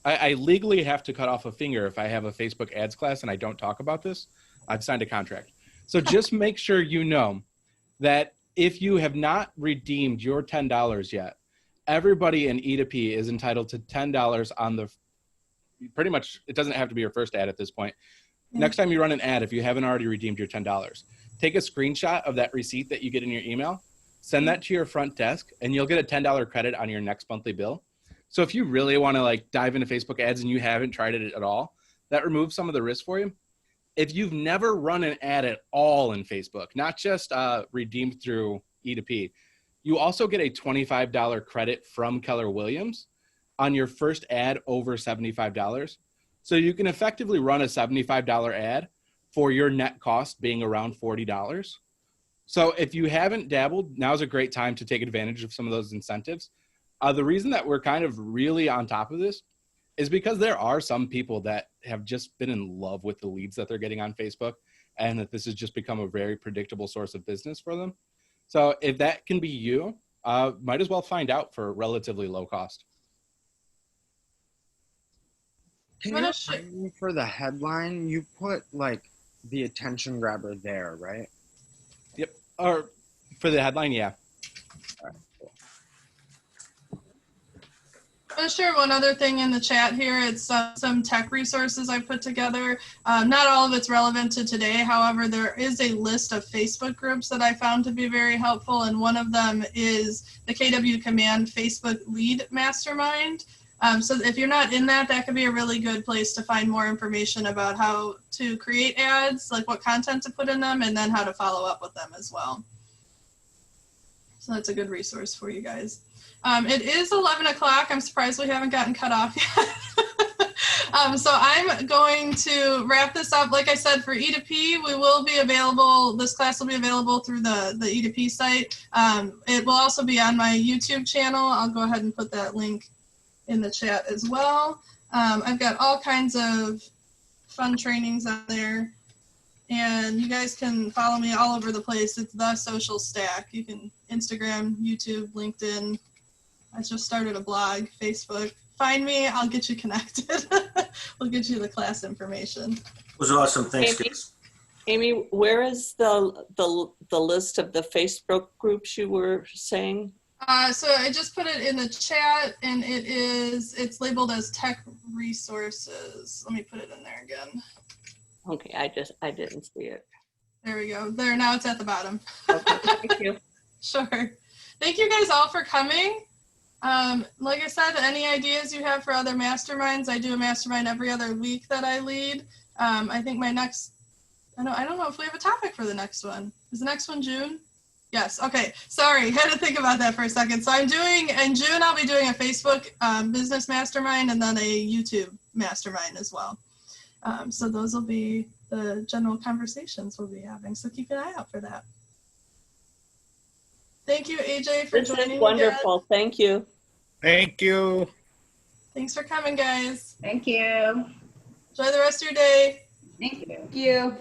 I legally have to cut off a finger if I have a Facebook ads class and I don't talk about this. I've signed a contract. So just make sure you know that if you have not redeemed your $10 yet, everybody in E2P is entitled to $10 on the, pretty much, it doesn't have to be your first ad at this point. Yeah. Next time you run an ad, if you haven't already redeemed your $10, take a screenshot of that receipt that you get in your email, send that to your front desk, and you'll get a $10 credit on your next monthly bill. So if you really want to dive into Facebook ads and you haven't tried it at all, that removes some of the risk for you. If you've never run an ad at all in Facebook, not just redeemed through E2P, you also get a $25 credit from Keller Williams on your first ad over $75. So you can effectively run a $75 ad for your net cost being around $40. So if you haven't dabbled, now's a great time to take advantage of some of those incentives. The reason that we're kind of really on top of this is because there are some people that have just been in love with the leads that they're getting on Facebook, and that this has just become a very predictable source of business for them. So if that can be you, might as well find out for relatively low cost. Can you remind me for the headline, you put the attention grabber there, right? Yep. Or for the headline, yeah. I'm gonna share one other thing in the chat here. It's some tech resources I put together. Not all of it's relevant to today. However, there is a list of Facebook groups that I found to be very helpful, and one of them is the KW Command Facebook Lead Mastermind. So if you're not in that, that could be a really good place to find more information about how to create ads, like what content to put in them, and then how to follow up with them as well. So that's a good resource for you guys. It is 11 o'clock. I'm surprised we haven't gotten cut off yet. So I'm going to wrap this up. Like I said, for E2P, we will be available. This class will be available through the E2P site. It will also be on my YouTube channel. I'll go ahead and put that link in the chat as well. I've got all kinds of fun trainings on there. And you guys can follow me all over the place. It's The Social Stack. You can Instagram, YouTube, LinkedIn. I just started a blog, Facebook. Find me, I'll get you connected. We'll get you the class information. It was awesome. Thanks, guys. Amy, where is the list of the Facebook groups you were saying? So I just put it in the chat, and it's labeled as tech resources. Let me put it in there again. Okay, I didn't see it. There we go. There, now it's at the bottom. Okay, thank you. Sure. Thank you guys all for coming. Like I said, any ideas you have for other masterminds, I do a mastermind every other week that I lead. I think my next, I don't know if we have a topic for the next one. Is the next one June? Yes. Okay. Sorry. Had to think about that for a second. So I'm doing, in June, I'll be doing a Facebook business mastermind and then a YouTube mastermind as well. So those will be the general conversations we'll be having. So keep an eye out for that. Thank you, AJ, for joining me. This is wonderful. Again. Thank you. Thank you. Thanks for coming, guys. Thank you. Enjoy the rest of your day. Thank you. Thank you.